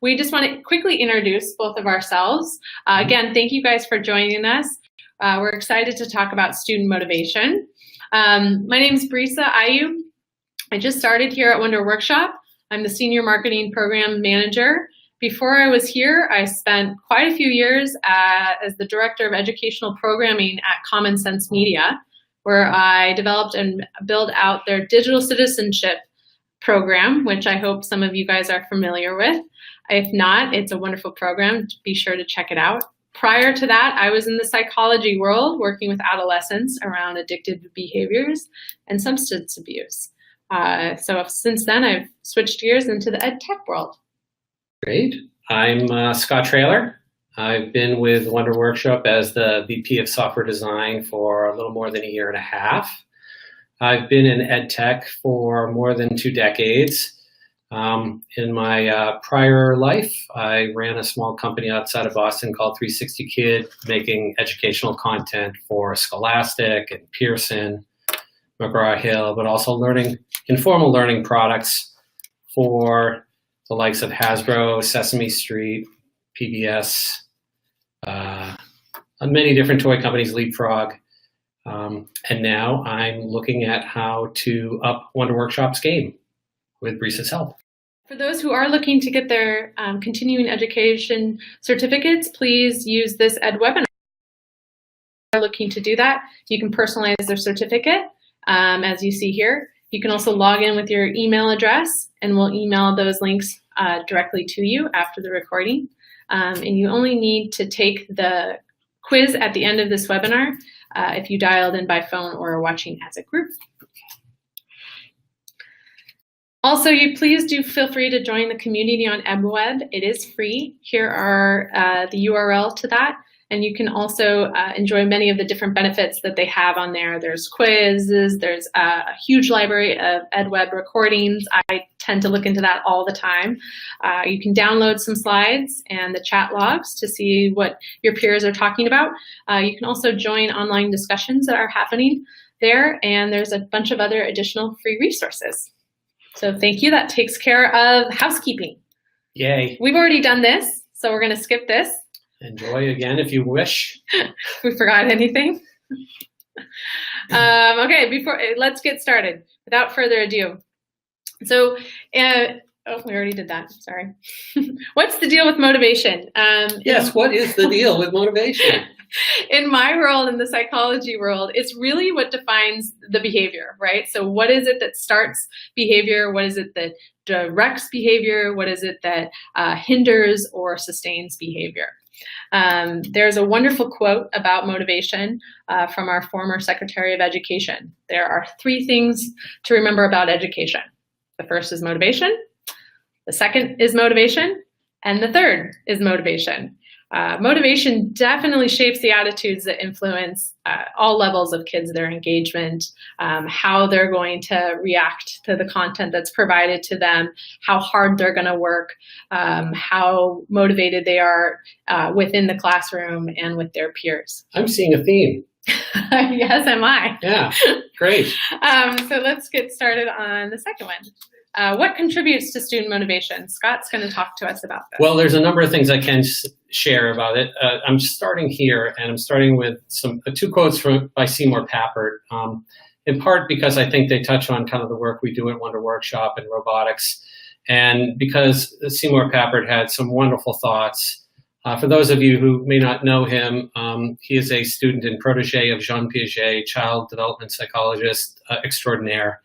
We just want to quickly introduce both of ourselves. Again, thank you guys for joining us. We're excited to talk about student motivation. My name is Brisa Ayu. I just started here at Wonder Workshop. I'm the Senior Marketing Program Manager. Before I was here, I spent quite a few years as the Director of Educational Programming at Common Sense Media, where I developed and built out their digital citizenship program, which I hope some of you guys are familiar with. If not, it's a wonderful program. Be sure to check it out. Prior to that, I was in the psychology world, working with adolescents around addictive behaviors and substance abuse. So since then, I've switched gears into the ed tech world. Great. I'm Scott Traylor. I've been with Wonder Workshop as the VP of Software Design for a little more than a year and a half. I've been in ed tech for more than 2 decades. In my prior life, I ran a small company outside of Boston called 360 Kid, making educational content for Scholastic and Pearson, McGraw-Hill, but also informal learning products for the likes of Hasbro, Sesame Street, PBS, many different toy companies, Leapfrog. And now I'm looking at how to up Wonder Workshop's game with Brisa's help. For those who are looking to get their continuing education certificates, please use this ed webinar. If you're looking to do that, you can personalize their certificate, as you see here. You can also log in with your email address, and we'll email those links directly to you after the recording. And you only need to take the quiz at the end of this webinar if you dialed in by phone or are watching as a group. Also, you please do feel free to join the community on EbWeb. It is free. Here are the URL to that. And you can also enjoy many of the different benefits that they have on there. There's quizzes, there's a huge library of EdWeb recordings. I tend to look into that all the time. You can download some slides and the chat logs to see what your peers are talking about. You can also join online discussions that are happening there, and there's a bunch of other additional free resources. So thank you. That takes care of housekeeping. Yay. We've already done this, so we're going to skip this. Enjoy again if you wish. We forgot anything? Okay, let's get started. Without further ado. So, we already did that. Sorry. What's the deal with motivation? Yes, what is the deal with motivation? In my world, in the psychology world, it's really what defines the behavior, right? So what is it that starts behavior? What is it that directs behavior? What is it that hinders or sustains behavior? There's a wonderful quote about motivation from our former Secretary of Education. There are 3 things to remember about education. The first is motivation, the second is motivation, and the third is motivation. Motivation definitely shapes the attitudes that influence all levels of kids, their engagement, how they're going to react to the content that's provided to them, how hard they're going to work, how motivated they are within the classroom and with their peers. I'm seeing a theme. Yes, am I. Yeah, great. So let's get started on the second one. What contributes to student motivation? Scott's going to talk to us about this. Well, there's a number of things I can share about it. I'm starting here, and I'm starting with 2 quotes by Seymour Papert, in part because I think they touch on kind of the work we do at Wonder Workshop and robotics, and because Seymour Papert had some wonderful thoughts. For those of you who may not know him, he is a student and protege of Jean Piaget, child development psychologist extraordinaire,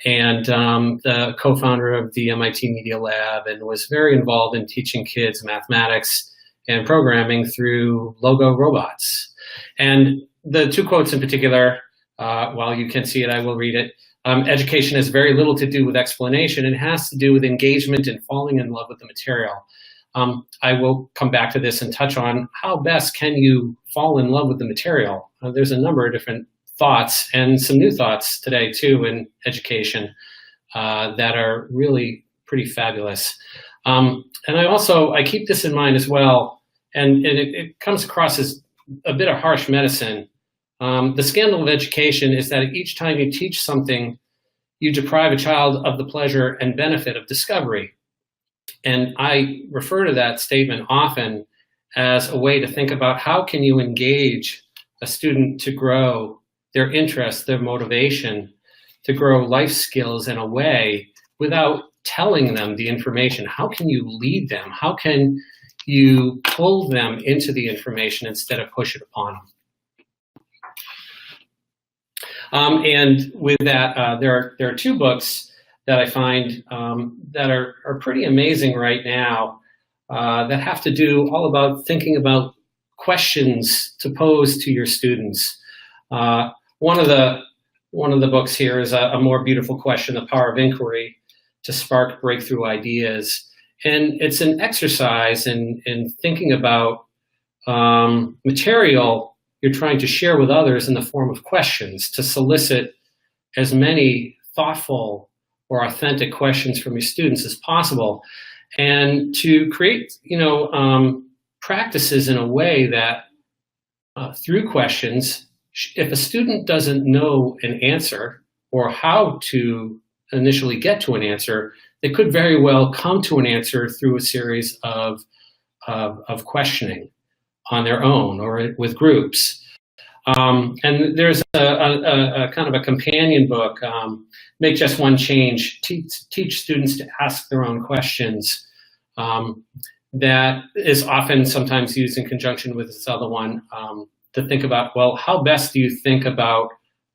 and the co-founder of the MIT Media Lab, and was very involved in teaching kids mathematics and programming through Logo robots. And the 2 quotes in particular, while you can see it, I will read it. Education has very little to do with explanation. It has to do with engagement and falling in love with the material. I will come back to this and touch on how best can you fall in love with the material. There's a number of different thoughts and some new thoughts today too in education that are really pretty fabulous. And I keep this in mind as well, and it comes across as a bit of harsh medicine. The scandal of education is that each time you teach something, you deprive a child of the pleasure and benefit of discovery. And I refer to that statement often as a way to think about how can you engage a student to grow their interest, their motivation, to grow life skills in a way without telling them the information. How can you lead them? How can you pull them into the information instead of push it upon them? And with that, there are two books that I find that are pretty amazing right now that have to do all about thinking about questions to pose to your students. One of the books here is a More Beautiful Question, The Power of Inquiry to Spark Breakthrough Ideas. And it's an exercise in thinking about material you're trying to share with others in the form of questions to solicit as many thoughtful or authentic questions from your students as possible, and to create, practices in a way that through questions, if a student doesn't know an answer or how to initially get to an answer, they could very well come to an answer through a series of questioning on their own or with groups. And there's a kind of a companion book, Make Just One Change, teach students to ask their own questions, that is often sometimes used in conjunction with this other one, to think about, well, how best do you think about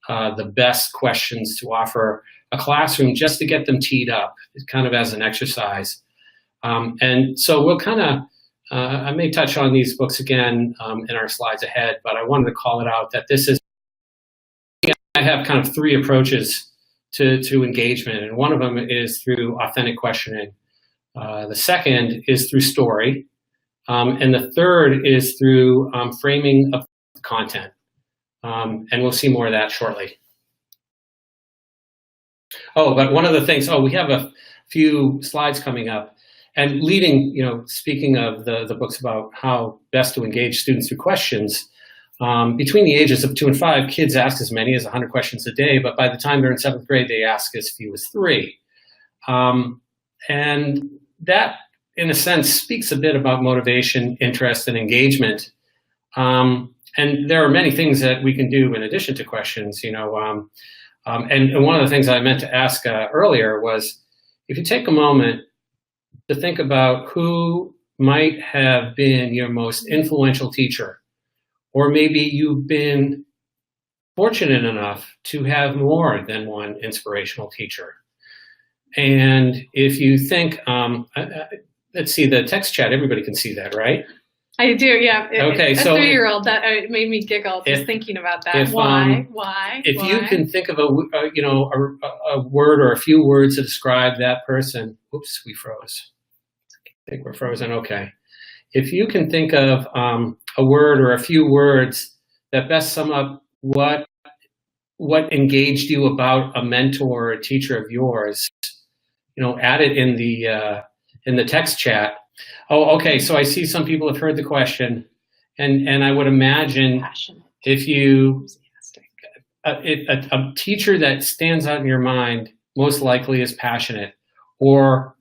the best questions to offer a classroom just to get them teed up, kind of as an exercise. And so we'll kind of, I may touch on these books again in our slides ahead, but I wanted to call it out that this is, I have kind of three approaches to engagement, and one of them is through authentic questioning. The second is through story, and the third is through framing of content. And we'll see more of that shortly. Oh, but one of the things, we have a few slides coming up. And leading, speaking of the books about how best to engage students through questions, between the ages of 2 and 5, kids ask as many as 100 questions a day, but by the time they're in 7th grade, they ask as few as 3. And that, in a sense, speaks a bit about motivation, interest, and engagement. And there are many things that we can do in addition to questions, and one of the things I meant to ask earlier was, if you take a moment to think about who might have been your most influential teacher, or maybe you've been fortunate enough to have more than one inspirational teacher. And if you think, let's see the text chat, everybody can see that, right? I do, yeah. Okay, a so 3-year-old, that it made me giggle just thinking about that. Why? If you can think of a word or a few words to describe that person. Oops, we froze. I think we're frozen. Okay. If you can think of a word or a few words that best sum up what engaged you about a mentor or a teacher of yours, add it in the text chat. Oh, okay. So I see some people have heard the question, and I would imagine passionate. If you a teacher that stands out in your mind most likely is passionate, or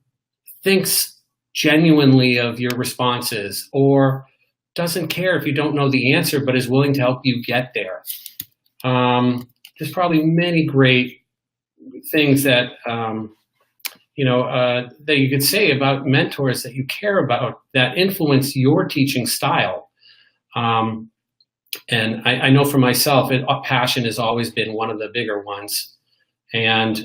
thinks genuinely of your responses, or doesn't care if you don't know the answer but is willing to help you get there. There's probably many great things that that you could say about mentors that you care about that influence your teaching style. And I know for myself, passion has always been one of the bigger ones. And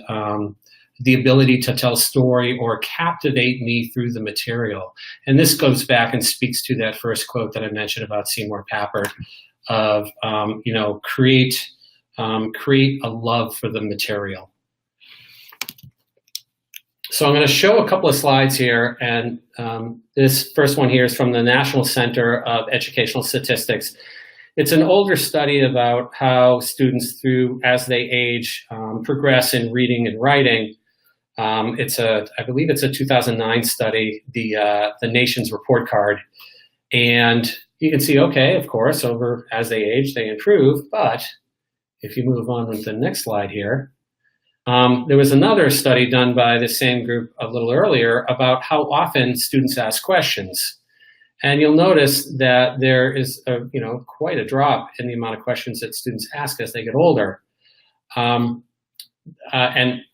the ability to tell story or captivate me through the material. And this goes back and speaks to that first quote that I mentioned about Seymour Papert of, create a love for the material. So I'm going to show a couple of slides here, and this first one here is from the National Center of Educational Statistics. It's an older study about how students, as they age, progress in reading and writing. I believe it's a 2009 study, the Nation's Report Card, and you can see, okay, of course, as they age, they improve. But if you move on to the next slide here, There was another study done by the same group a little earlier about how often students ask questions. And you'll notice that there is quite a drop in the amount of questions that students ask as they get older. And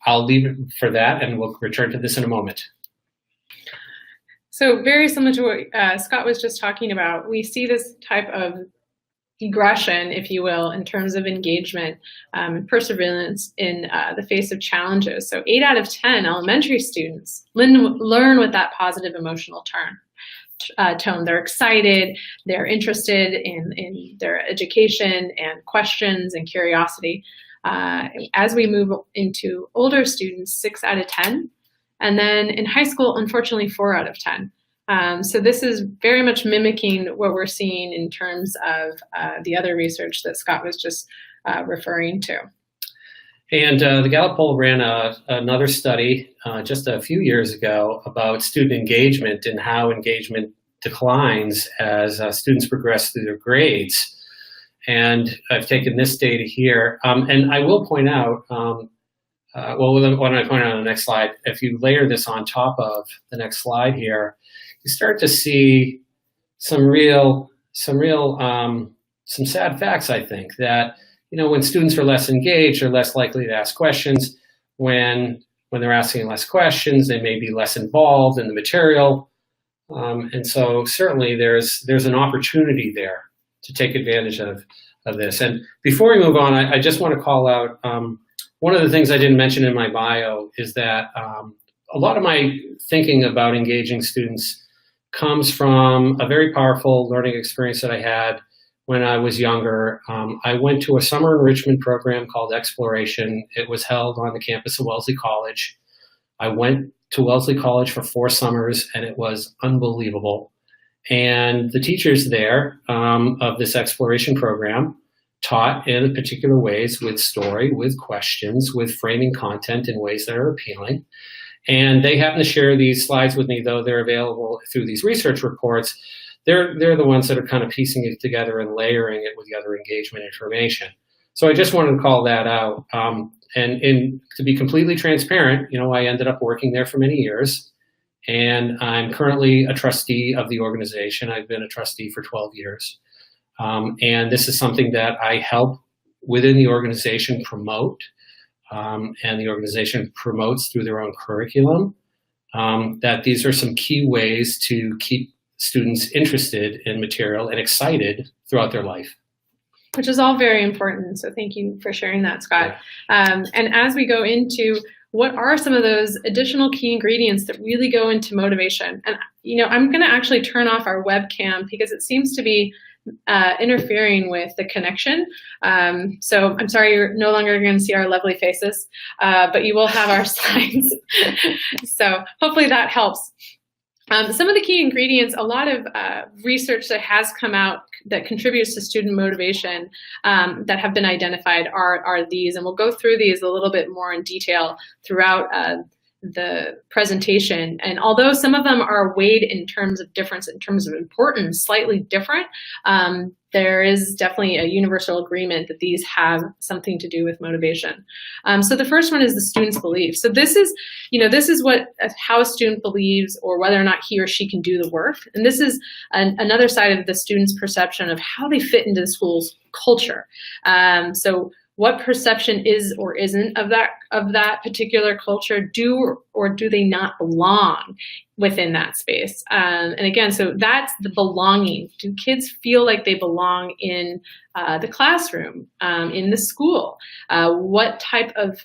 I'll leave it for that, and we'll return to this in a moment. So very similar to what Scott was just talking about, we see this type of regression, if you will, in terms of engagement and perseverance in the face of challenges. So 8 out of 10 elementary students learn with that positive emotional tone. They're excited, they're interested in their education and questions and curiosity. As we move into older students, 6 out of 10. And then in high school, unfortunately, 4 out of 10. So this is very much mimicking what we're seeing in terms of the other research that Scott was just referring to. And the Gallup poll ran another study just a few years ago about student engagement and how engagement declines as students progress through their grades. And I've taken this data here. And I will point out, why don't I point out on the next slide, if you layer this on top of the next slide here, you start to see some sad facts, I think, that, when students are less engaged, they're less likely to ask questions. When they're asking less questions, they may be less involved in the material. And so certainly there's an opportunity there to take advantage of this. And before we move on, I just want to call out, one of the things I didn't mention in my bio is that a lot of my thinking about engaging students comes from a very powerful learning experience that I had when I was younger. I went to a summer enrichment program called Exploration. It was held on the campus of Wellesley College. I went to Wellesley College for 4 summers, and it was unbelievable. And the teachers there of this exploration program taught in particular ways, with story, with questions, with framing content in ways that are appealing. And they happen to share these slides with me, though they're available through these research reports. They're the ones that are kind of piecing it together and layering it with the other engagement information. So I just wanted to call that out. And to be completely transparent, I ended up working there for many years. And I'm currently a trustee of the organization. I've been a trustee for 12 years. And this is something that I help within the organization promote. And the organization promotes through their own curriculum, that these are some key ways to keep students interested in material and excited throughout their life. Which is all very important. So thank you for sharing that, Scott. And as we go into what are some of those additional key ingredients that really go into motivation? And, I'm going to actually turn off our webcam because it seems to be interfering with the connection. So I'm sorry you're no longer going to see our lovely faces, but you will have our slides. So hopefully that helps. Some of the key ingredients, a lot of research that has come out that contributes to student motivation that have been identified are these, and we'll go through these a little bit more in detail throughout the presentation. And although some of them are weighed in terms of difference, in terms of importance, slightly different, there is definitely a universal agreement that these have something to do with motivation. So the first one is the student's belief. So this is how a student believes, or whether or not he or she can do the work. And this is another side of the student's perception of how they fit into the school's culture. So what perception is or isn't of that particular culture, do or do they not belong within that space? And again, so that's the belonging. Do kids feel like they belong in the classroom, in the school? What type of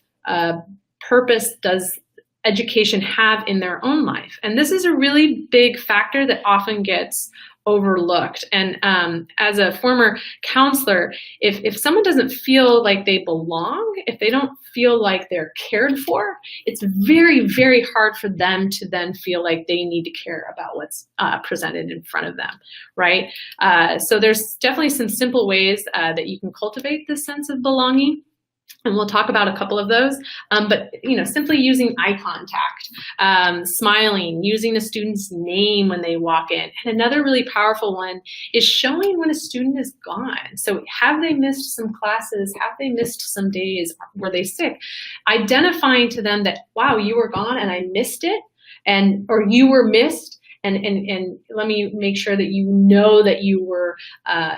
purpose does education have in their own life? And this is a really big factor that often gets overlooked. And as a former counselor, if someone doesn't feel like they belong, if they don't feel like they're cared for, it's very, very hard for them to then feel like they need to care about what's presented in front of them, right? So there's definitely some simple ways that you can cultivate this sense of belonging. And we'll talk about a couple of those, but simply using eye contact, smiling, using a student's name when they walk in. And another really powerful one is showing when a student is gone. So have they missed some classes? Have they missed some days? Were they sick? Identifying to them that, wow, you were gone and I missed it, or you were missed. And let me make sure that you know that you were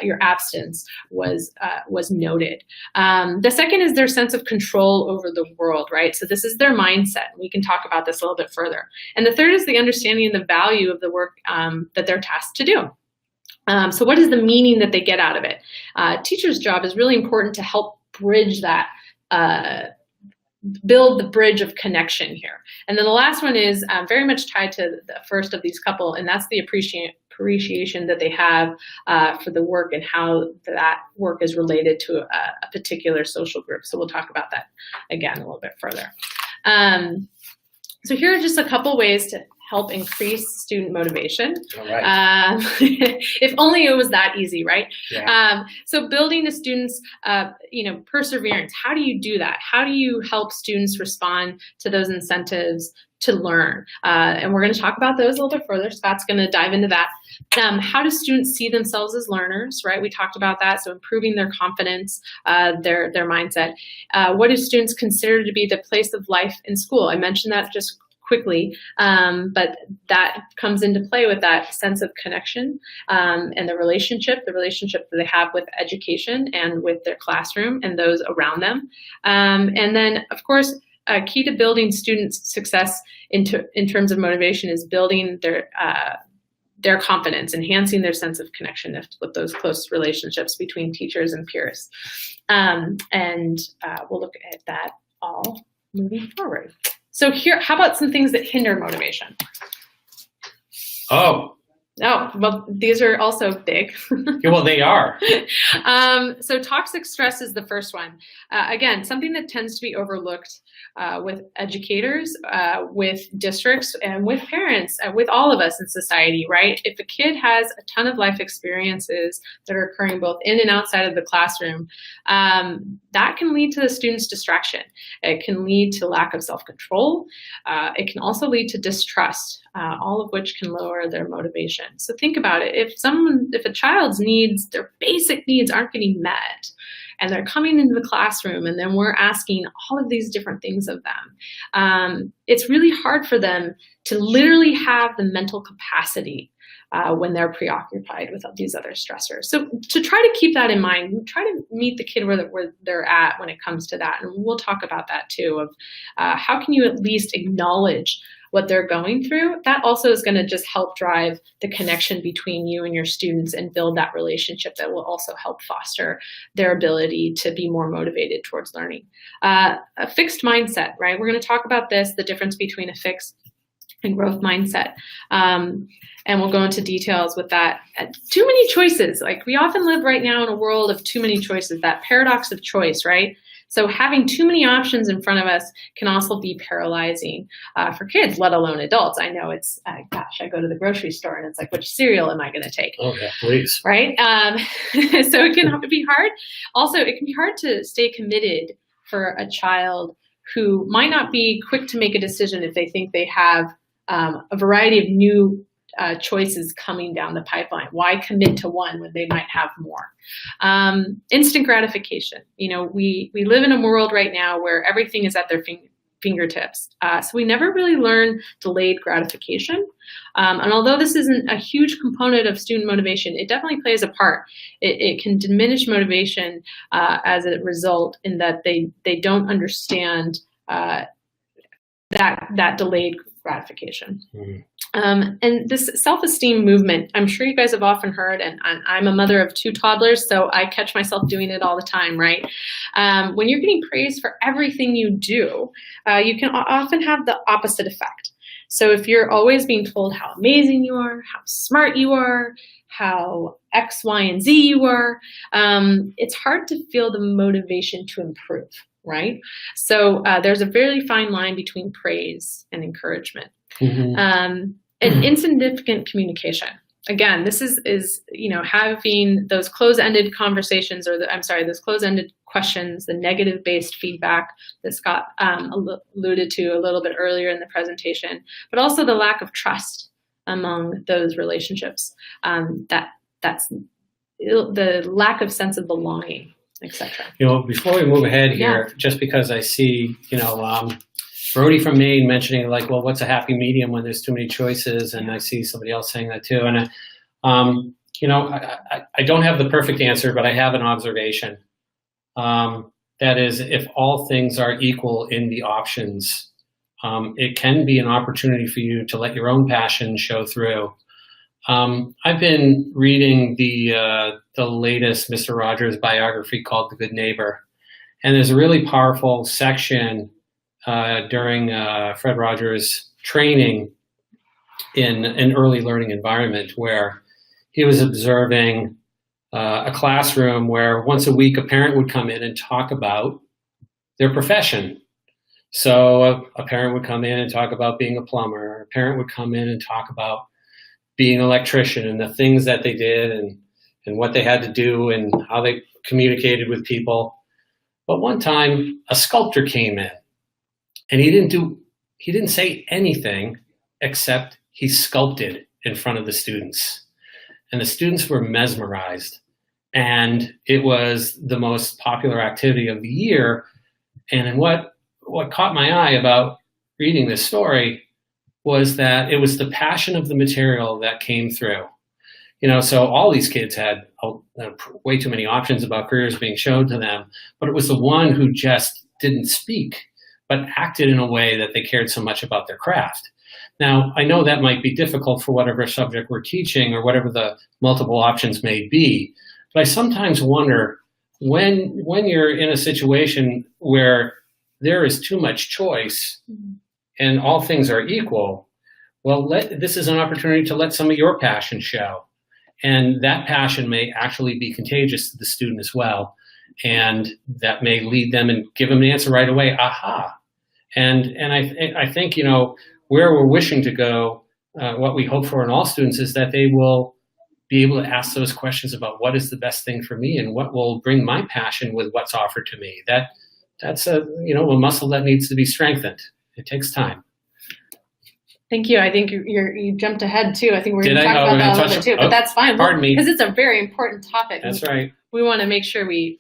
your absence was noted. The second is their sense of control over the world, right? So this is their mindset. We can talk about this a little bit further. And the third is the understanding of the value of the work that they're tasked to do. So what is the meaning that they get out of it? Teacher's job is really important to help bridge that. Build the bridge of connection here. And then the last one is very much tied to the first of these couple, and that's the appreciation that they have for the work and how that work is related to a particular social group. So we'll talk about that again a little bit further. So here are just a couple ways to help increase student motivation. All right. If only it was that easy, right? Yeah. So building the students, perseverance. How do you do that? How do you help students respond to those incentives to learn? And we're going to talk about those a little bit further. Scott's going to dive into that. How do students see themselves as learners, right? We talked about that. So improving their confidence, their mindset. What do students consider to be the place of life in school? I mentioned that just quickly, but that comes into play with that sense of connection and the relationship that they have with education and with their classroom and those around them. And then, of course, a key to building students' success in terms of motivation is building their confidence, enhancing their sense of connection with those close relationships between teachers and peers. And we'll look at that all moving forward. So here, how about some things that hinder motivation? Oh, well, these are also big. yeah, well, they are. So toxic stress is the first one. Again, something that tends to be overlooked with educators, with districts, and with parents, with all of us in society, right? If a kid has a ton of life experiences that are occurring both in and outside of the classroom, that can lead to the student's distraction. It can lead to lack of self-control. It can also lead to distrust, all of which can lower their motivation. So think about it. If a child's needs, their basic needs aren't getting met, and they're coming into the classroom and then we're asking all of these different things of them, it's really hard for them to literally have the mental capacity when they're preoccupied with these other stressors. So to try to keep that in mind, try to meet the kid where they're at when it comes to that. And we'll talk about that too, of how can you at least acknowledge what they're going through. That also is going to just help drive the connection between you and your students and build that relationship that will also help foster their ability to be more motivated towards learning. A fixed mindset, right? We're going to talk about this, the difference between a fixed and growth mindset. And we'll go into details with that. Too many choices. Like we often live right now in a world of too many choices, that paradox of choice, right? So having too many options in front of us can also be paralyzing for kids, let alone adults. I know it's, gosh, I go to the grocery store and it's like, which cereal am I going to take? Oh, yeah, please. Right? So it can be hard. Also, it can be hard to stay committed for a child who might not be quick to make a decision if they think they have a variety of new choices coming down the pipeline. Why commit to one when they might have more? Instant gratification. We live in a world right now where everything is at their fingertips. So we never really learn delayed gratification. And although this isn't a huge component of student motivation, it definitely plays a part. It can diminish motivation as a result in that they don't understand that delayed gratification. Mm-hmm. And this self-esteem movement, I'm sure you guys have often heard, and I'm a mother of 2 toddlers, so I catch myself doing it all the time, right? When you're getting praised for everything you do, you can often have the opposite effect. So if you're always being told how amazing you are, how smart you are, how X, Y, and Z you are, it's hard to feel the motivation to improve, right? So there's a very fine line between praise and encouragement. Mm-hmm. And insignificant communication. again, this is having those closed-ended conversations, or those closed-ended questions, the negative-based feedback that Scott alluded to a little bit earlier in the presentation, but also the lack of trust among those relationships. That's the lack of sense of belonging, etc. Before we move ahead here, just because I see, Brody from Maine mentioning like, well, what's a happy medium when there's too many choices? And I see somebody else saying that too. And, I don't have the perfect answer, but I have an observation. That is, if all things are equal in the options, it can be an opportunity for you to let your own passion show through. I've been reading the latest Mr. Rogers biography called The Good Neighbor. And there's a really powerful section during Fred Rogers' training in an early learning environment where he was observing a classroom where once a week a parent would come in and talk about their profession. So a parent would come in and talk about being a plumber. A parent would come in and talk about being an electrician and the things that they did and what they had to do and how they communicated with people. But one time a sculptor came in and he didn't say anything except he sculpted in front of the students. And the students were mesmerized. And it was the most popular activity of the year. And what caught my eye about reading this story was that it was the passion of the material that came through. So all these kids had way too many options about careers being shown to them, but it was the one who just didn't speak, but acted in a way that they cared so much about their craft. Now, I know that might be difficult for whatever subject we're teaching or whatever the multiple options may be, but I sometimes wonder when you're in a situation where there is too much choice and all things are equal, well, this is an opportunity to let some of your passion show. And that passion may actually be contagious to the student as well. And that may lead them and give them an answer right away, aha. And I think, where we're wishing to go, what we hope for in all students is that they will be able to ask those questions about what is the best thing for me and what will bring my passion with what's offered to me. That's a muscle that needs to be strengthened. It takes time. Thank you. I think you jumped ahead too. I think we're going to talk about that a little bit too, but that's fine. Pardon me. Because it's a very important topic. That's right. We want to make sure we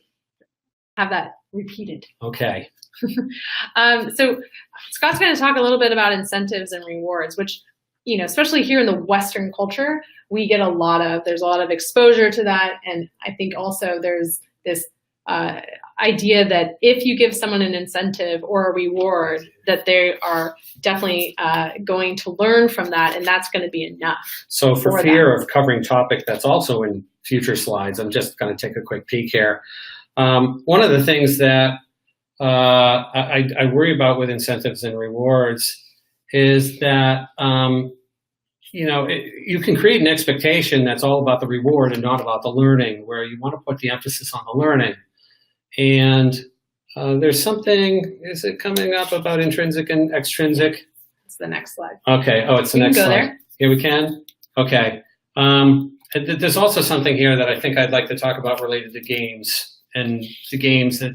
have that repeated. Okay. So Scott's going to talk a little bit about incentives and rewards, which, especially here in the Western culture, we get there's a lot of exposure to that. And I think also there's this idea that if you give someone an incentive or a reward, that they are definitely going to learn from that, and that's going to be enough. So for fear of covering topic that's also in future slides, I'm just going to take a quick peek here. One of the things that I worry about with incentives and rewards is that you can create an expectation that's all about the reward and not about the learning, where you want to put the emphasis on the learning. And there's something, is it coming up about intrinsic and extrinsic? It's the next slide. Okay. Oh, it's the next slide. There. Here we can? Okay. There's also something here that I think I'd like to talk about related to games and the games that,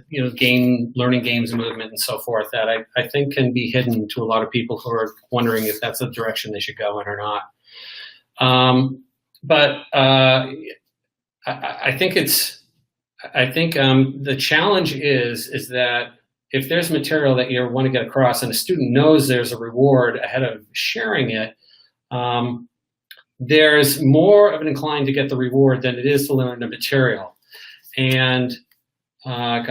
learning games movement and so forth that I think can be hidden to a lot of people who are wondering if that's the direction they should go in or not. But I think the challenge is that if there's material that you want to get across and a student knows there's a reward ahead of sharing it, there's more of an inclined to get the reward than it is to learn the material. And I'm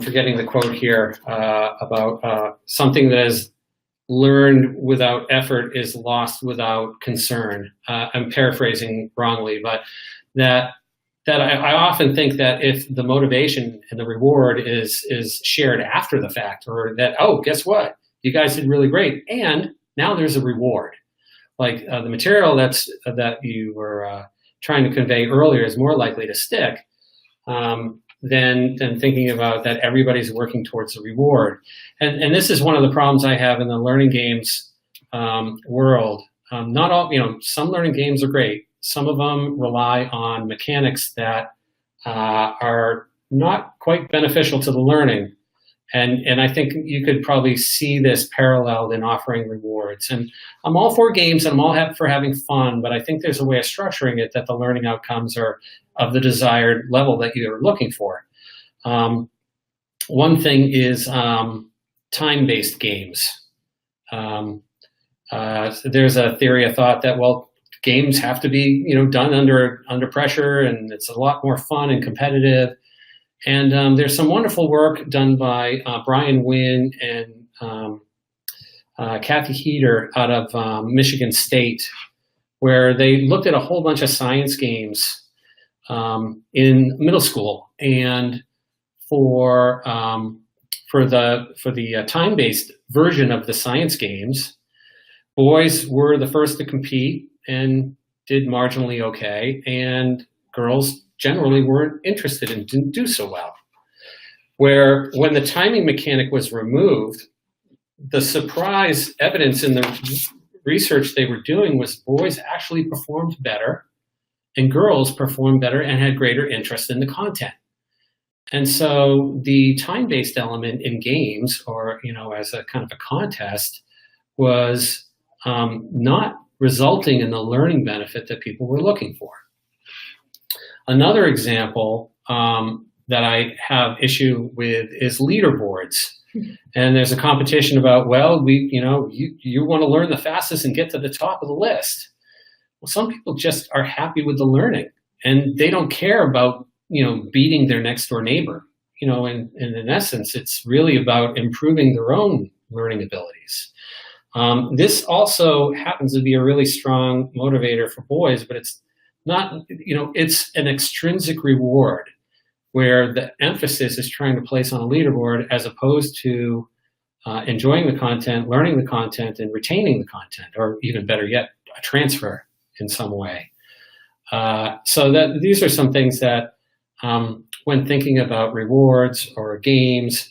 forgetting the quote here about something that is learned without effort is lost without concern. I'm paraphrasing wrongly, but that I often think that if the motivation and the reward is shared after the fact, or that, oh, guess what? You guys did really great. And now there's a reward. Like the material that you were trying to convey earlier is more likely to stick than thinking about that everybody's working towards a reward. And this is one of the problems I have in the learning games world. Not all, some learning games are great. Some of them rely on mechanics that are not quite beneficial to the learning. And I think you could probably see this paralleled in offering rewards. And I'm all for games and I'm all for having fun, but I think there's a way of structuring it that the learning outcomes are of the desired level that you're looking for. One thing is time-based games. There's a theory of thought that, well, games have to be, done under pressure, and it's a lot more fun and competitive. And there's some wonderful work done by Brian Wynn and Kathy Heater out of Michigan State, where they looked at a whole bunch of science games in middle school, and for the time-based version of the science games, boys were the first to compete and did marginally okay, and girls generally weren't interested and didn't do so well. Where when the timing mechanic was removed, the surprise evidence in the research they were doing was boys actually performed better and girls performed better and had greater interest in the content. And so the time-based element in games, or as a kind of a contest, was not resulting in the learning benefit that people were looking for. Another example that I have issue with is leaderboards. And there's a competition about, well, you want to learn the fastest and get to the top of the list. Well, some people just are happy with the learning, and they don't care about, beating their next door neighbor. And in essence, it's really about improving their own learning abilities. This also happens to be a really strong motivator for boys, but it's not, it's an extrinsic reward where the emphasis is trying to place on a leaderboard as opposed to enjoying the content, learning the content, and retaining the content, or even better yet, a transfer in some way. So that these are some things that, when thinking about rewards or games,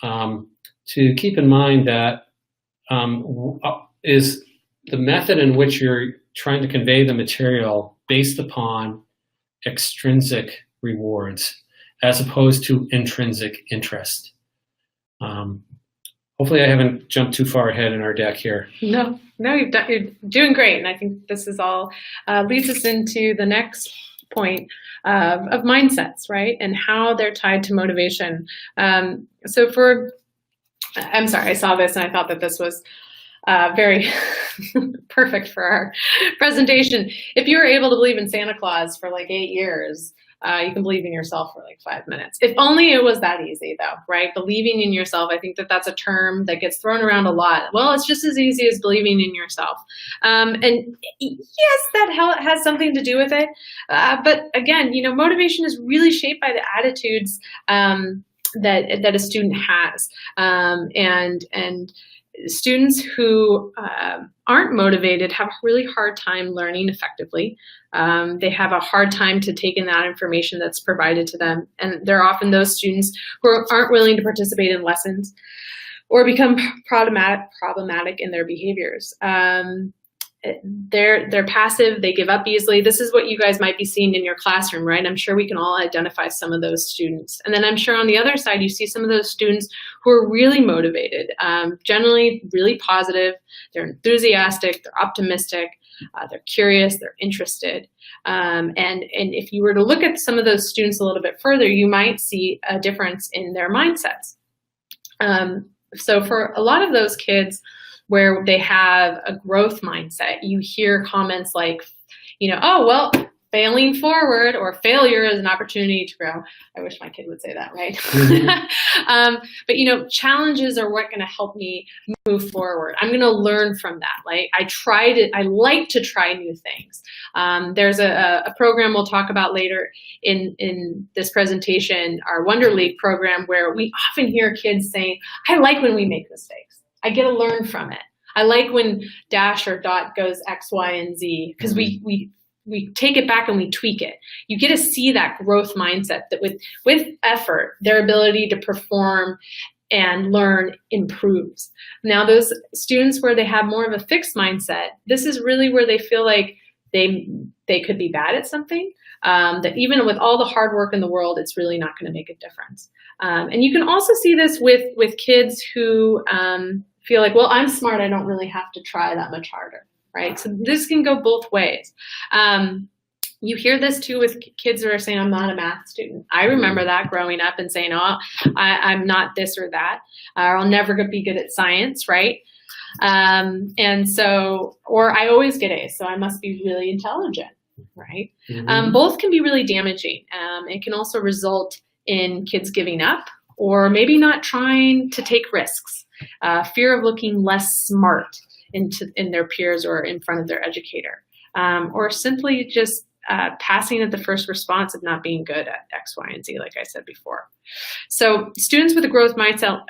to keep in mind that is the method in which you're trying to convey the material based upon extrinsic rewards as opposed to intrinsic interest. Hopefully I haven't jumped too far ahead in our deck here. No, you're doing great. And I think this is all leads us into the next point of mindsets, right? And how they're tied to motivation. I'm sorry, I saw this and I thought that this was very perfect for our presentation. If you were able to believe in Santa Claus for like 8 years, you can believe in yourself for like 5 minutes. If only it was that easy though, right? Believing in yourself, I think that that's a term that gets thrown around a lot. Well, it's just as easy as believing in yourself. And yes, that has something to do with it. But again, motivation is really shaped by the attitudes that a student has. And students who aren't motivated have a really hard time learning effectively. They have a hard time to take in that information that's provided to them. And they're often those students who aren't willing to participate in lessons or become problematic in their behaviors. They're passive, they give up easily. This is what you guys might be seeing in your classroom, right? I'm sure we can all identify some of those students. And then I'm sure on the other side, you see some of those students who are really motivated, generally really positive, they're enthusiastic, they're optimistic, they're curious, they're interested. And if you were to look at some of those students a little bit further, you might see a difference in their mindsets. So for a lot of those kids, where they have a growth mindset, you hear comments like, oh, well, failing forward or failure is an opportunity to grow. I wish my kid would say that, right? Mm-hmm. But, challenges are what going to help me move forward. I'm going to learn from that. Like I like to try new things. There's a program we'll talk about later in this presentation, our Wonder League program, where we often hear kids saying, I like when we make mistakes. I get to learn from it. I like when dash or dot goes X, Y, and Z, because we take it back and we tweak it. You get to see that growth mindset that with effort, their ability to perform and learn improves. Now, those students where they have more of a fixed mindset, this is really where they feel like they could be bad at something, that even with all the hard work in the world, it's really not going to make a difference. And you can also see this with kids who feel like, well, I'm smart, I don't really have to try that much harder, right? So this can go both ways. You hear this too with kids who are saying, I'm not a math student. I remember that growing up and saying, oh, I'm not this or that, or I'll never be good at science, right? And so, or I always get A's, so I must be really intelligent, right? Mm-hmm. Both can be really damaging. It can also result in kids giving up or maybe not trying to take risks, fear of looking less smart in their peers or in front of their educator, or simply just passing at the first response of not being good at X, Y, and Z, like I said before. So students with a growth mindset,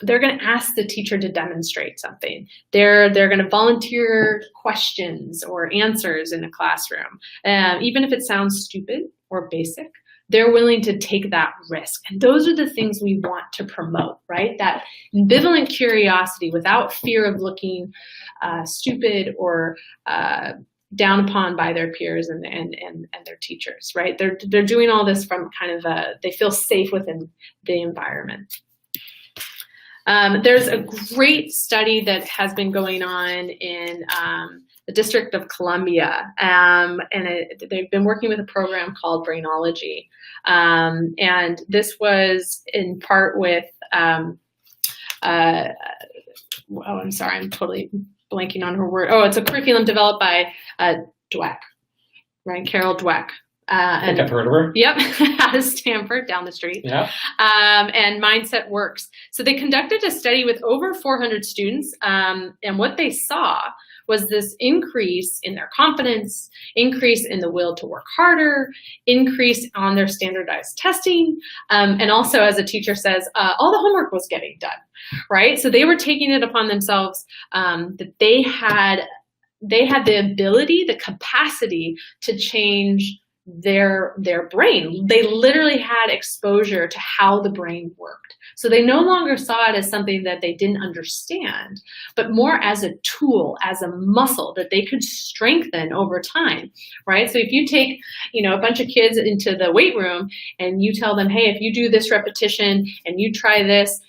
they're going to ask the teacher to demonstrate something. They're going to volunteer questions or answers in a classroom. Even if it sounds stupid or basic, they're willing to take that risk. And those are the things we want to promote, right? That ambivalent curiosity without fear of looking stupid or down upon by their peers and their teachers, right? They're doing all this from kind of they feel safe within the environment. There's a great study that has been going on in the District of Columbia, and they've been working with a program called Brainology. And this was in part with, I'm sorry, I'm totally blanking on her word. Oh, it's a curriculum developed by Dweck, right? Carol Dweck. And I've heard of her. Yep, out of Stanford, down the street. Yeah. And Mindset Works. So they conducted a study with over 400 students, and what they saw was this increase in their confidence, increase in the will to work harder, increase on their standardized testing, and also, as a teacher says, all the homework was getting done, right? So they were taking it upon themselves that they had the ability, the capacity to change their brain. They literally had exposure to how the brain worked. So they no longer saw it as something that they didn't understand, but more as a tool, as a muscle that they could strengthen over time, right? So if you take, a bunch of kids into the weight room and you tell them, hey, if you do this repetition and you try this,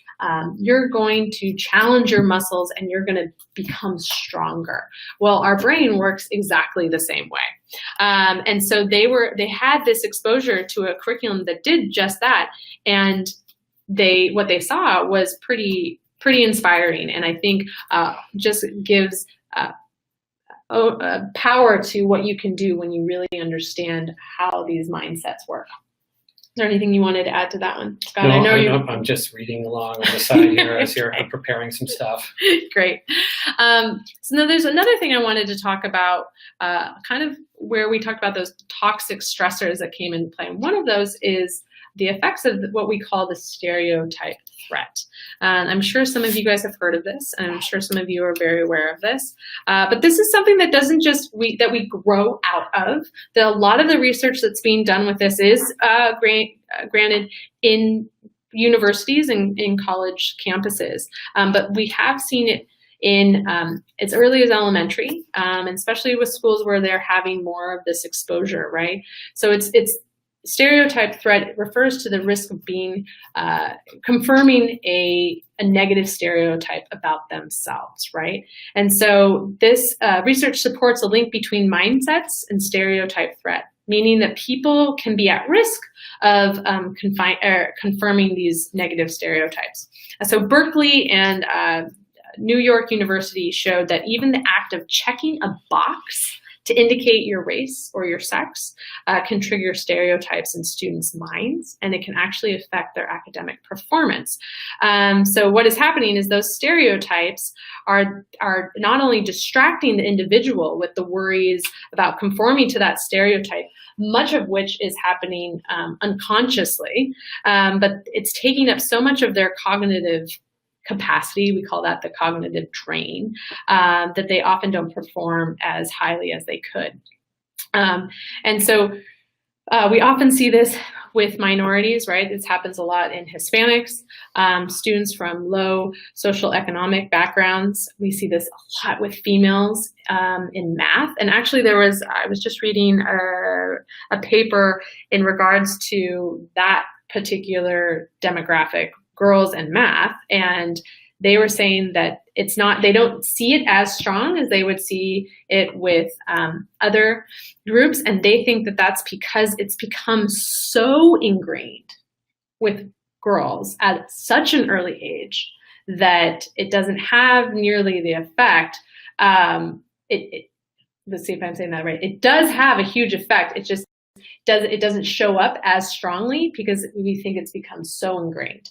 you're going to challenge your muscles and you're going to become stronger. Well, our brain works exactly the same way. And so they had this exposure to a curriculum that did just that. And what they saw was pretty inspiring. And I think just gives power to what you can do when you really understand how these mindsets work. Is there anything you wanted to add to that one, Scott? No, I'm just reading along on the side here as you're preparing some stuff. Great. So now there's another thing I wanted to talk about, kind of where we talked about those toxic stressors that came into play. And one of those is the effects of what we call the stereotype threat. I'm sure some of you guys have heard of this, and I'm sure some of you are very aware of this. But this is something that doesn't just that we grow out of. A lot of the research that's being done with this is granted in universities and in college campuses, but we have seen it in as early as elementary, and especially with schools where they're having more of this exposure, right? So it's stereotype threat refers to the risk of being confirming a negative stereotype about themselves, right? And so this research supports a link between mindsets and stereotype threat, meaning that people can be at risk of confirming these negative stereotypes. So Berkeley and New York University showed that even the act of checking a box to indicate your race or your sex can trigger stereotypes in students' minds, and it can actually affect their academic performance. So what is happening is those stereotypes are not only distracting the individual with the worries about conforming to that stereotype, much of which is happening unconsciously, but it's taking up so much of their cognitive capacity, we call that the cognitive drain, that they often don't perform as highly as they could. And so We often see this with minorities, right? This happens a lot in Hispanics, students from low social economic backgrounds. We see this a lot with females in math. And actually I was just reading a paper in regards to that particular demographic, girls and math, and they were saying that they don't see it as strong as they would see it with other groups. And they think that that's because it's become so ingrained with girls at such an early age that it doesn't have nearly the effect. Let's see if I'm saying that right. It does have a huge effect. It doesn't show up as strongly because we think it's become so ingrained.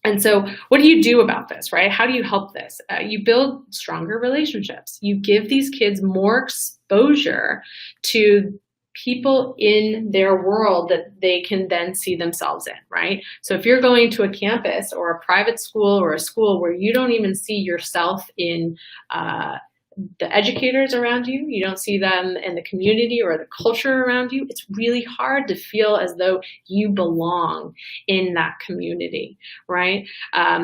And so what do you do about this, right? How do you help this? You build stronger relationships. You give these kids more exposure to people in their world that they can then see themselves in, right? So if you're going to a campus or a private school or a school where you don't even see yourself in the educators around you, you don't see them in the community or the culture around you, it's really hard to feel as though you belong in that community, right?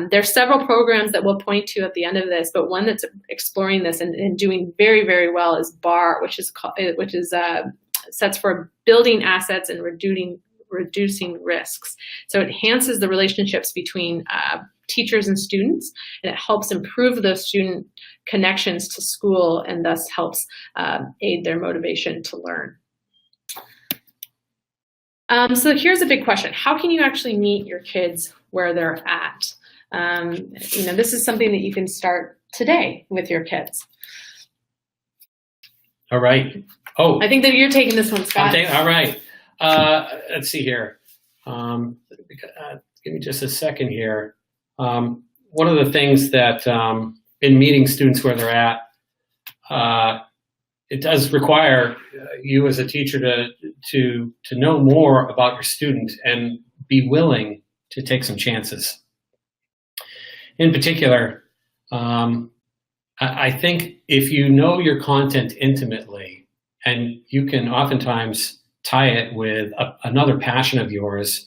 There's several programs that we'll point to at the end of this, but one that's exploring this and doing very, very well is BAR, which sets for building assets and reducing risks. So it enhances the relationships between teachers and students, and it helps improve those student connections to school and thus helps aid their motivation to learn. So here's a big question. How can you actually meet your kids where they're at? This is something that you can start today with your kids. All right. Oh, I think that you're taking this one, Scott. All right. Let's see here. Give me just a second here. One of the things that in meeting students where they're at, it does require you as a teacher to know more about your student and be willing to take some chances. In particular, I think if you know your content intimately, and you can oftentimes tie it with another passion of yours,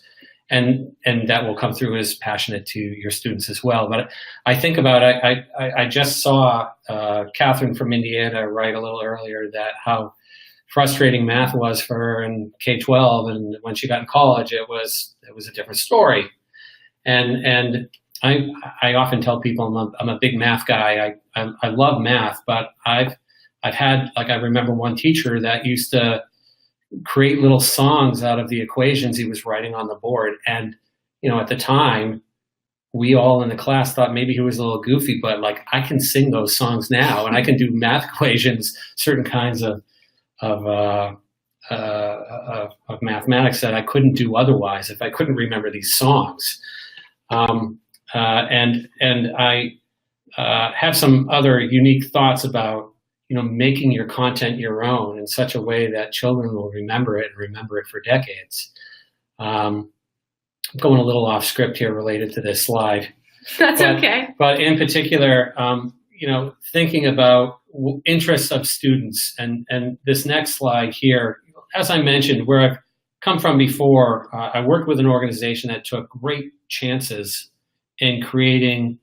and that will come through as passionate to your students as well. But I think about it, I just saw Catherine from Indiana write a little earlier that how frustrating math was for her in K-12, and when she got in college, it was a different story. And I often tell people I'm a big math guy. I love math, but I've had, like, I remember one teacher that used to create little songs out of the equations he was writing on the board. And, at the time, we all in the class thought maybe he was a little goofy, but like, I can sing those songs now, and I can do math equations, certain kinds of mathematics that I couldn't do otherwise if I couldn't remember these songs. And I have some other unique thoughts about making your content your own in such a way that children will remember it and remember it for decades. I'm going a little off script here related to this slide. That's okay. But in particular, thinking about interests of students, and this next slide here, as I mentioned, where I've come from before, I worked with an organization that took great chances in creating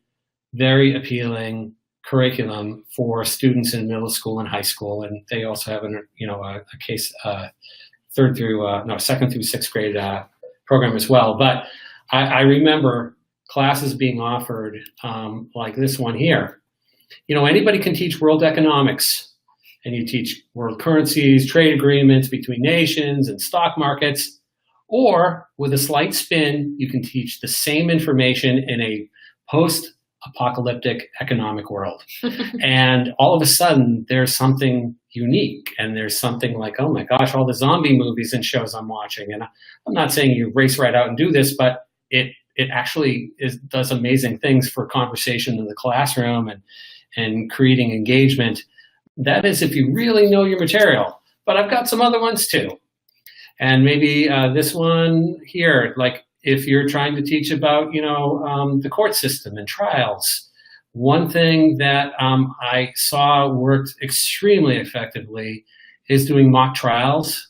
very appealing curriculum for students in middle school and high school, and they also have a case second through sixth grade program as well. But I remember classes being offered like this one here. Anybody can teach world economics, and you teach world currencies, trade agreements between nations, and stock markets, or with a slight spin, you can teach the same information in a post-apocalyptic economic world. And all of a sudden, there's something unique, and there's something like, oh my gosh, all the zombie movies and shows I'm watching. And I'm not saying you race right out and do this, but it actually does amazing things for conversation in the classroom and creating engagement. That is if you really know your material. But I've got some other ones too. And maybe this one here, like if you're trying to teach about, the court system and trials, one thing that I saw worked extremely effectively is doing mock trials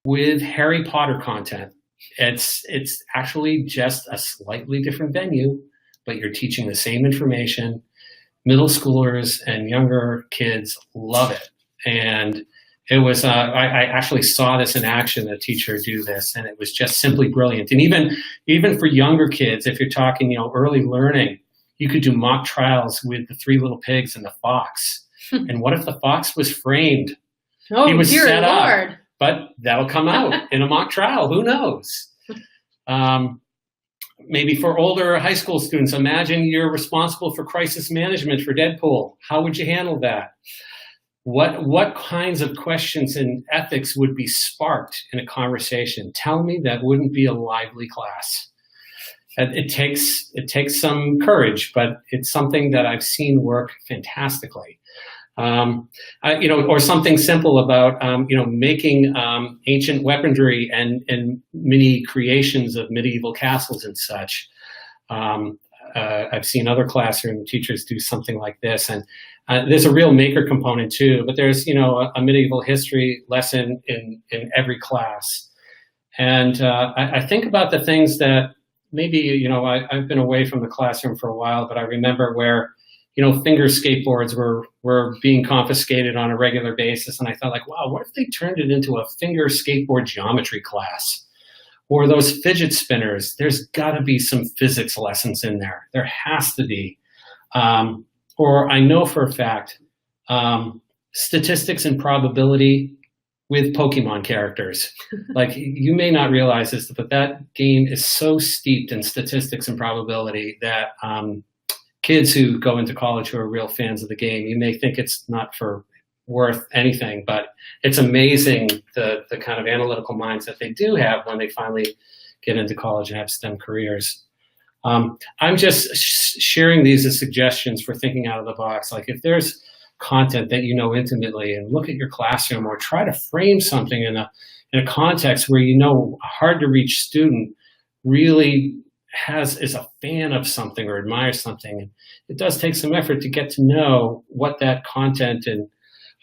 with Harry Potter content. It's actually just a slightly different venue, but you're teaching the same information. Middle schoolers and younger kids love it. And it was, I actually saw this in action, a teacher do this, and it was just simply brilliant. And even for younger kids, if you're talking, early learning, you could do mock trials with the Three Little Pigs and the fox. And what if the fox was framed? Oh, he was dear set Lord. up, but that'll come out in a mock trial. Who knows? Maybe for older high school students, imagine you're responsible for crisis management for Deadpool. How would you handle that? What kinds of questions in ethics would be sparked in a conversation? Tell me that wouldn't be a lively class. It takes some courage, but it's something that I've seen work fantastically. Or something simple about making ancient weaponry and mini creations of medieval castles and such. I've seen other classroom teachers do something like this, and there's a real maker component too. But there's a medieval history lesson in every class, and I think about the things that maybe I've been away from the classroom for a while, but I remember where finger skateboards were being confiscated on a regular basis. And I thought, like, wow, what if they turned it into a finger skateboard geometry class? Or those fidget spinners, there's got to be some physics lessons in there. There has to be. Or I know for a fact, statistics and probability with Pokemon characters. Like, you may not realize this, but that game is so steeped in statistics and probability that kids who go into college who are real fans of the game, you may think it's not worth anything, but it's amazing the kind of analytical minds that they do have when they finally get into college and have STEM careers. I'm just sharing these as suggestions for thinking out of the box. Like, if there's content that you know intimately, and look at your classroom, or try to frame something in a context where a hard to reach student really is a fan of something or admires something. And it does take some effort to get to know what that content and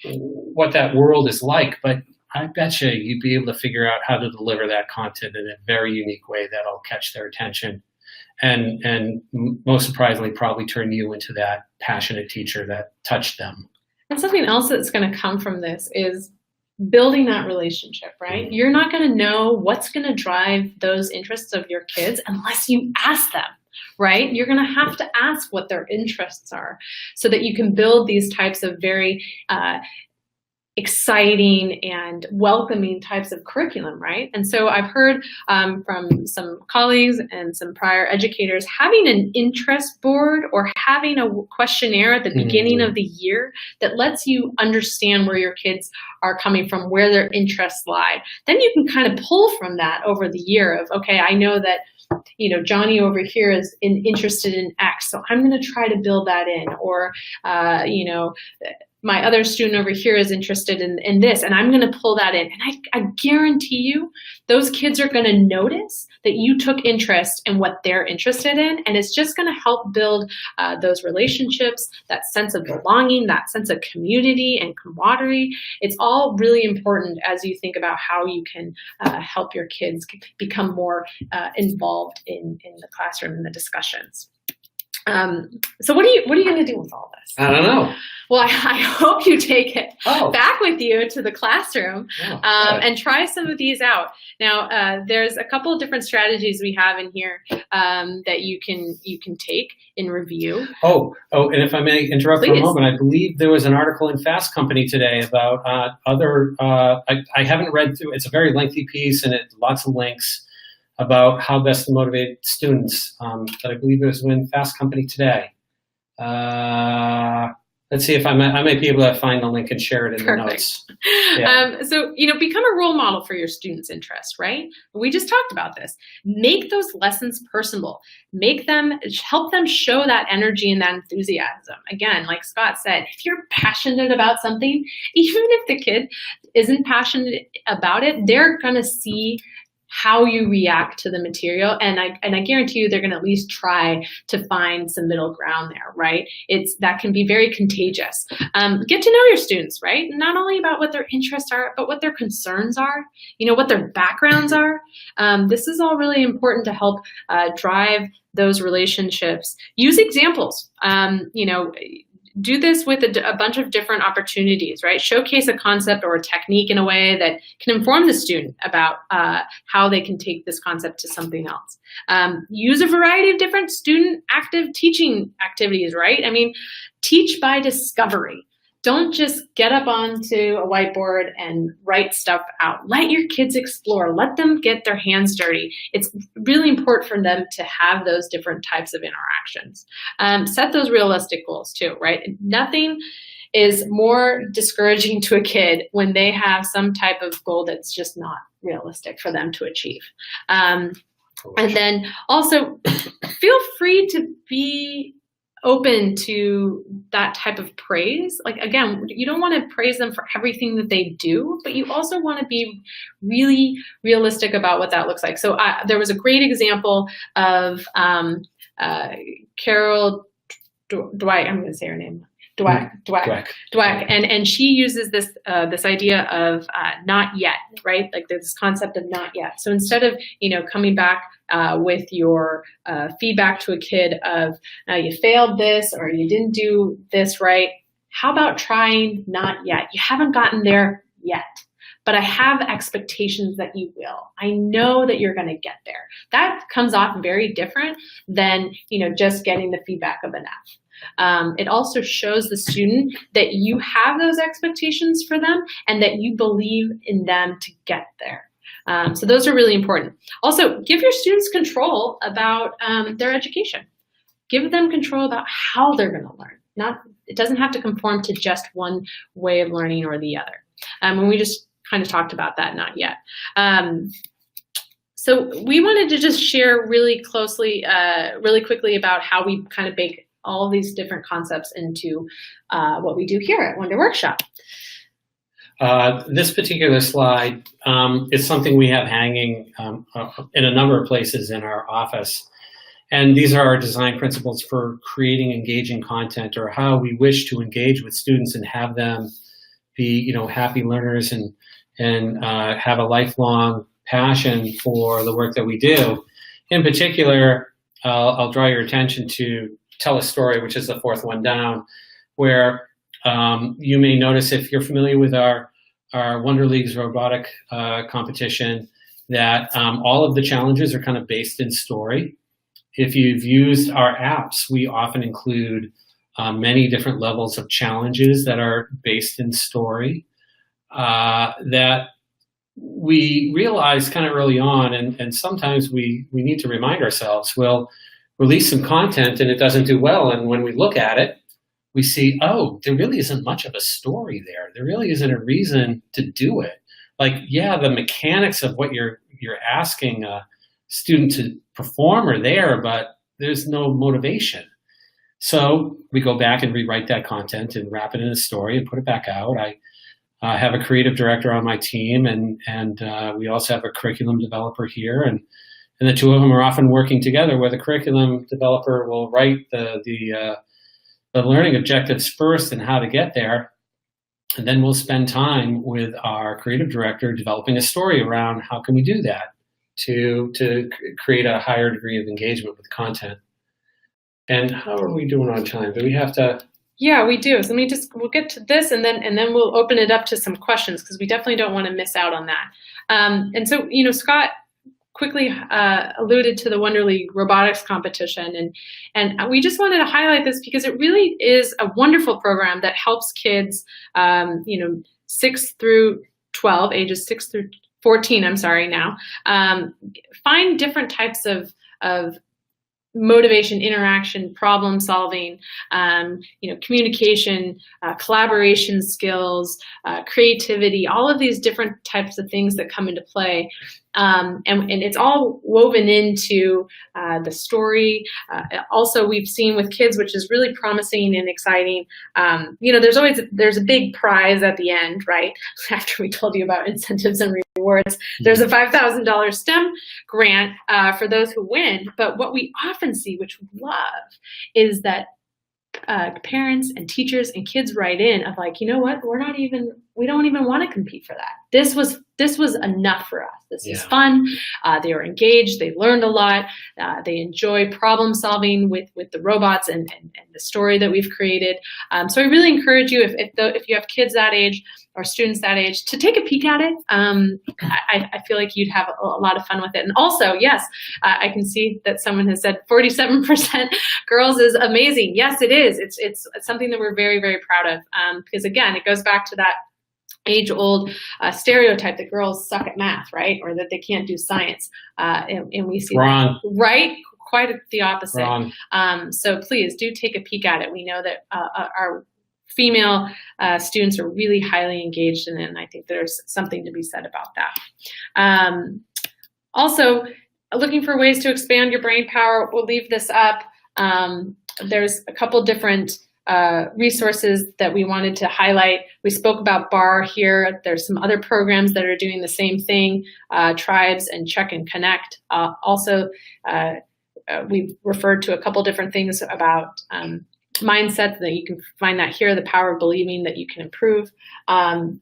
what that world is like, but I bet you'd be able to figure out how to deliver that content in a very unique way that'll catch their attention, and most surprisingly, probably turn you into that passionate teacher that touched them. And something else that's going to come from this is building that relationship, right? Mm-hmm. You're not going to know what's going to drive those interests of your kids unless you ask them, right? You're going to have to ask what their interests are so that you can build these types of very exciting and welcoming types of curriculum, right? And so I've heard from some colleagues and some prior educators, having an interest board or having a questionnaire at the beginning of the year that lets you understand where your kids are coming from, where their interests lie. Then you can kind of pull from that over the year of, okay, I know that Johnny over here is interested in X, so I'm going to try to build that in, or my other student over here is interested in this, and I'm going to pull that in. And I guarantee you, those kids are going to notice that you took interest in what they're interested in, and it's just going to help build those relationships, that sense of belonging, that sense of community and camaraderie. It's all really important as you think about how you can help your kids become more involved in the classroom and the discussions. So what are you going to do with all this? I don't know. Well, I hope you take it back with you to the classroom and try some of these out. Now, there's a couple of different strategies we have in here that you can take in review. Oh, and if I may interrupt for a moment, I believe there was an article in Fast Company today about other. I haven't read through. It's a very lengthy piece and lots of links about how best to motivate students. But I believe it was in Fast Company today. Let's see if I might be able to find the link and share it in the notes. Yeah. So, become a role model for your students' interests, right? We just talked about this. Make those lessons personable. Help them show that energy and that enthusiasm. Again, like Scott said, if you're passionate about something, even if the kid isn't passionate about it, they're going to see how you react to the material, and I guarantee you they're going to at least try to find some middle ground there, right? That can be very contagious. Get to know your students, right? Not only about what their interests are, but what their concerns are, what their backgrounds are. This is all really important to help drive those relationships. Use examples. Do this with a bunch of different opportunities, right? Showcase a concept or a technique in a way that can inform the student about how they can take this concept to something else. Use a variety of different student active teaching activities, right? Teach by discovery. Don't just get up onto a whiteboard and write stuff out. Let your kids explore. Let them get their hands dirty. It's really important for them to have those different types of interactions. Set those realistic goals too, right? Nothing is more discouraging to a kid when they have some type of goal that's just not realistic for them to achieve. And then also feel free to be open to that type of praise. Like, again, you don't want to praise them for everything that they do, but you also want to be really realistic about what that looks like. So there was a great example of Carol Dweck, I'm going to say her name, Dweck, and she uses this idea of not yet, right? Like this concept of not yet. So instead of coming back with your feedback to a kid of you failed this or you didn't do this right, how about trying not yet? You haven't gotten there yet, but I have expectations that you will. I know that you're going to get there. That comes off very different than just getting the feedback of an F. It also shows the student that you have those expectations for them and that you believe in them to get there. So those are really important. Also, give your students control about their education. Give them control about how they're going to learn. It doesn't have to conform to just one way of learning or the other. And we just kind of talked about that, not yet. So we wanted to just share really quickly about how we kind of bake all of these different concepts into what we do here at Wonder Workshop. This particular slide is something we have hanging in a number of places in our office. And these are our design principles for creating engaging content, or how we wish to engage with students and have them be happy learners and have a lifelong passion for the work that we do. In particular, I'll draw your attention to Tell a Story, which is the fourth one down, where you may notice, if you're familiar with our Wonder Leagues robotic competition, that all of the challenges are kind of based in story. If you've used our apps, we often include many different levels of challenges that are based in story that we realize kind of early on, and sometimes we need to remind ourselves, we'll release some content and it doesn't do well, and when we look at it, we see, oh, there really isn't much of a story there. There really isn't a reason to do it. Like, yeah, the mechanics of what you're asking a student to perform are there, but there's no motivation. So we go back and rewrite that content and wrap it in a story and put it back out. I have a creative director on my team, and we also have a curriculum developer here, and the two of them are often working together, where the curriculum developer will write the learning objectives first and how to get there, and then we'll spend time with our creative director developing a story around how can we do that to create a higher degree of engagement with content. And how are we doing on time? Do we have to? Yeah, we do. So we'll get to this, and then we'll open it up to some questions, because we definitely don't want to miss out on that. And so, Scott quickly alluded to the Wonder League robotics competition, and we just wanted to highlight this because it really is a wonderful program that helps kids, 6 through 12, ages 6 through 14, I'm sorry now, find different types of motivation, interaction, problem solving, communication, collaboration skills, creativity, all of these different types of things that come into play. And it's all woven into the story. Also, we've seen with kids, which is really promising and exciting, there's a big prize at the end, right? After we told you about incentives and awards. There's a $5,000 STEM grant for those who win. But what we often see, which we love, is that parents and teachers and kids write in of like, you know what, we don't even want to compete for that. This was enough for us. This is fun. They were engaged. They learned a lot. They enjoy problem solving with the robots and the story that we've created. So I really encourage you, if you have kids that age or students that age, to take a peek at it. I feel like you'd have a lot of fun with it. And also, yes, I can see that someone has said 47% girls is amazing. Yes, it is. It's something that we're very, very proud of, because again, it goes back to that age-old stereotype that girls suck at math, right? Or that they can't do science. And we see Wrong. That, right? Quite the opposite. Wrong. So please do take a peek at it. We know that our female students are really highly engaged in it, and I think there's something to be said about that. Also, looking for ways to expand your brain power, we'll leave this up. There's a couple different resources that we wanted to highlight. We spoke about BAR here. There's some other programs that are doing the same thing, Tribes and Check and Connect. Also, we've referred to a couple different things about mindset, that you can find that here, the power of believing that you can improve. And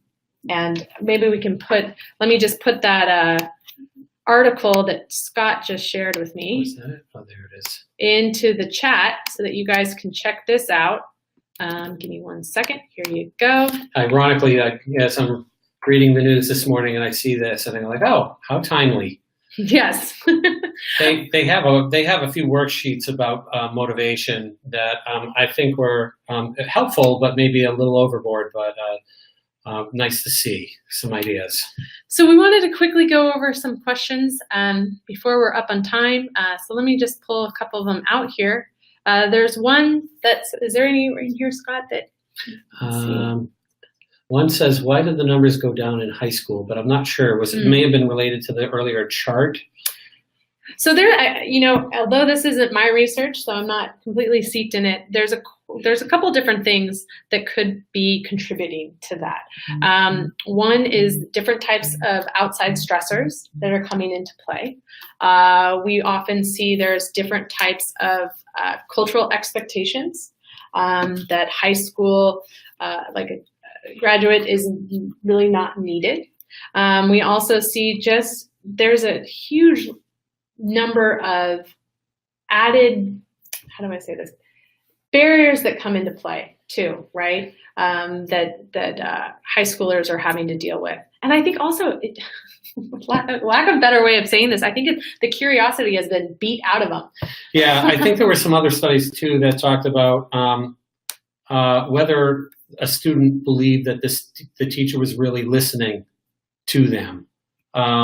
maybe we can let me just put that article that Scott just shared with me. What's that? Oh, there it is. Into the chat so that you guys can check this out. Give me 1 second. Here you go. Ironically, yes, I'm reading the news this morning and I see this and I'm like, oh, how timely. Yes. They have a few worksheets about motivation that I think were helpful, but maybe a little overboard, but nice to see some ideas. So we wanted to quickly go over some questions before we're up on time. So let me just pull a couple of them out here. There's one is there any in here, Scott, that? One says, why did the numbers go down in high school? But I'm not sure. It may have been related to the earlier chart. So there, although this isn't my research, so I'm not completely steeped in it, there's a couple different things that could be contributing to that. One is different types of outside stressors that are coming into play. We often see there's different types of cultural expectations that high school, like a graduate, is really not needed. We also see there's a huge number of added, how do I say this, barriers that come into play too, right? That high schoolers are having to deal with. And I think also, lack of a better way of saying this, I think the curiosity has been beat out of them. Yeah, I think there were some other studies too that talked about whether a student believed that the teacher was really listening to them.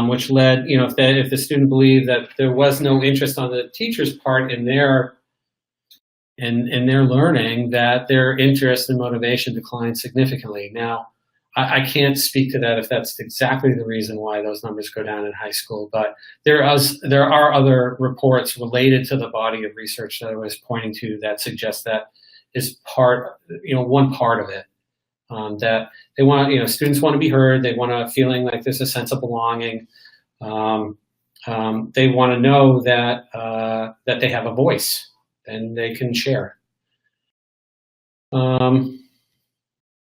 Which led, if the student believed that there was no interest on the teacher's part in their learning, that their interest and motivation declined significantly. Now, I can't speak to that if that's exactly the reason why those numbers go down in high school, but there are other reports related to the body of research that I was pointing to that suggest that is one part of it. That they want, students want to be heard. They want a feeling like there's a sense of belonging. They want to know that they have a voice and they can share.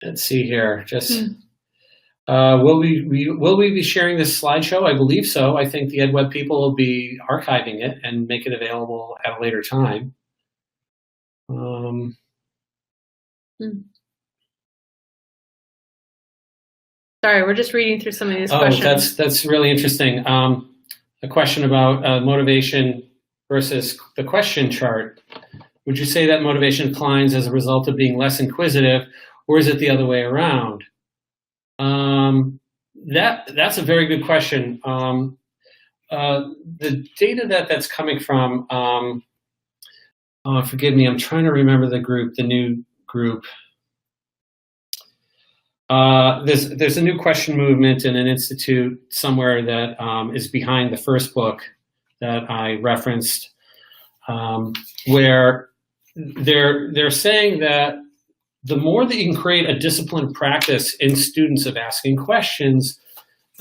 Let's see here. Will we be sharing this slideshow? I believe so. I think the EdWeb people will be archiving it and make it available at a later time. Sorry, we're just reading through some of these questions. That's really interesting. A question about motivation versus the question chart. Would you say that motivation declines as a result of being less inquisitive, or is it the other way around? That's a very good question. The data that's coming from, forgive me, I'm trying to remember the new group. There's a new question movement in an institute somewhere that is behind the first book that I referenced, where they're saying that the more that you can create a disciplined practice in students of asking questions,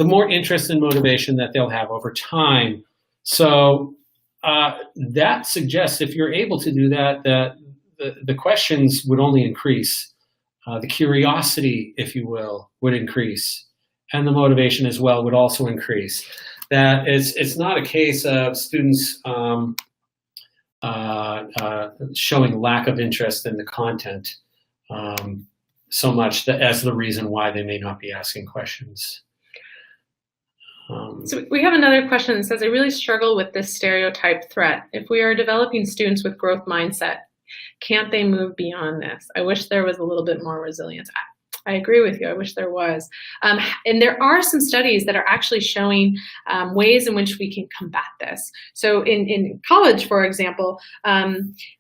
the more interest and motivation that they'll have over time. So that suggests if you're able to do that, that the questions would only increase. The curiosity, if you will, would increase. And the motivation as well would also increase. That it's not a case of students showing lack of interest in the content so much as the reason why they may not be asking questions. So we have another question that says, I really struggle with this stereotype threat. If we are developing students with growth mindset, can't they move beyond this? I wish there was a little bit more resilience. I agree with you. I wish there was. And there are some studies that are actually showing ways in which we can combat this. So in college, for example,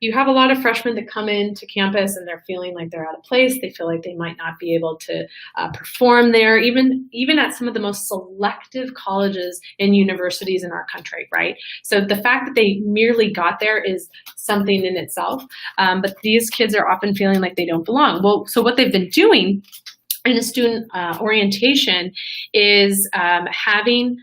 you have a lot of freshmen that come into campus and they're feeling like they're out of place. They feel like they might not be able to perform there, even at some of the most selective colleges and universities in our country, right? So the fact that they merely got there is something in itself, but these kids are often feeling like they don't belong. Well, so what they've been doing in a student orientation is having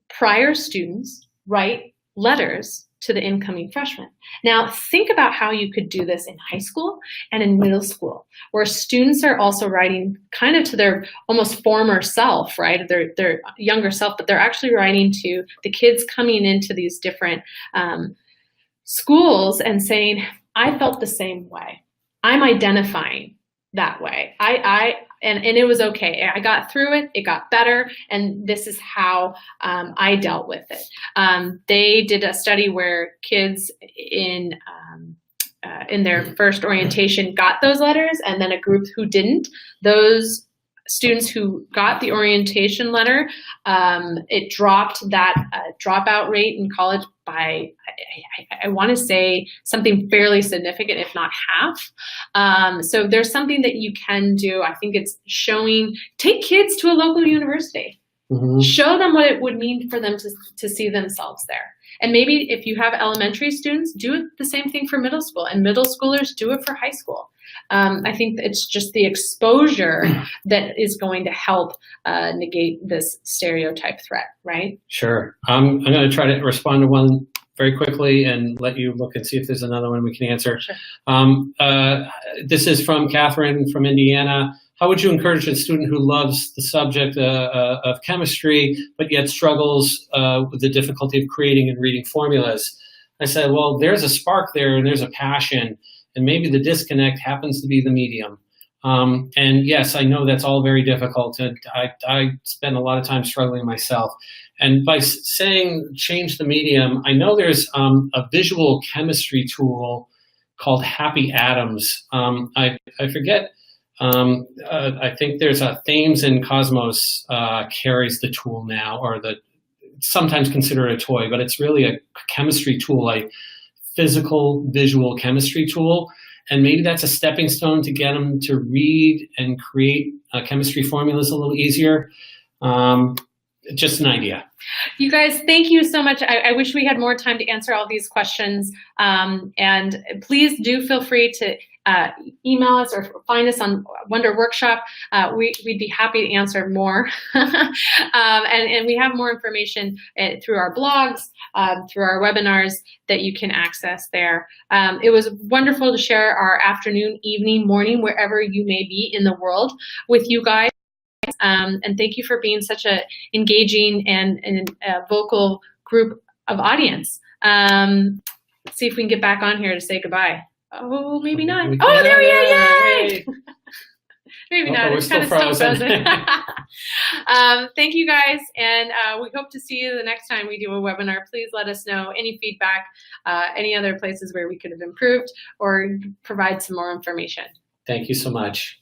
prior students write letters to the incoming freshmen. Now, think about how you could do this in high school and in middle school, where students are also writing kind of to their almost former self, right? Their younger self, but they're actually writing to the kids coming into these different schools and saying, I felt the same way. I'm identifying that way. And it was okay. I got through it. It got better. And this is how I dealt with it. They did a study where kids in their first orientation got those letters, and then a group who didn't. Those students who got the orientation letter, it dropped that dropout rate in college by, I want to say, something fairly significant, if not half. So there's something that you can do. I think it's take kids to a local university. Mm-hmm. Show them what it would mean for them to see themselves there. And maybe if you have elementary students, do the same thing for middle school, and middle schoolers do it for high school. I think it's just the exposure that is going to help negate this stereotype threat, right? Sure. I'm going to try to respond to one very quickly and let you look and see if there's another one we can answer. Sure. This is from Catherine from Indiana. How would you encourage a student who loves the subject of chemistry, but yet struggles with the difficulty of creating and reading formulas? I said, well, there's a spark there and there's a passion, and maybe the disconnect happens to be the medium. And yes, I know that's all very difficult. I spend a lot of time struggling myself. And by saying change the medium, I know there's a visual chemistry tool called Happy Atoms. I forget. I think there's a Thames and Cosmos carries the tool now, or sometimes consider it a toy, but it's really a chemistry tool, a physical visual chemistry tool. And maybe that's a stepping stone to get them to read and create chemistry formulas a little easier. Just an idea. You guys, thank you so much. I wish we had more time to answer all these questions. And please do feel free to email us or find us on Wonder Workshop. We'd be happy to answer more. And we have more information through our blogs, through our webinars that you can access there. It was wonderful to share our afternoon, evening, morning, wherever you may be in the world with you guys. And thank you for being such a engaging and vocal group of audience. Let's see if we can get back on here to say goodbye. Oh, maybe not. Oh, there we are. Yay! Maybe not. It's kind of frozen. Thank you guys, and we hope to see you the next time we do a webinar. Please let us know any feedback, any other places where we could have improved, or provide some more information. Thank you so much.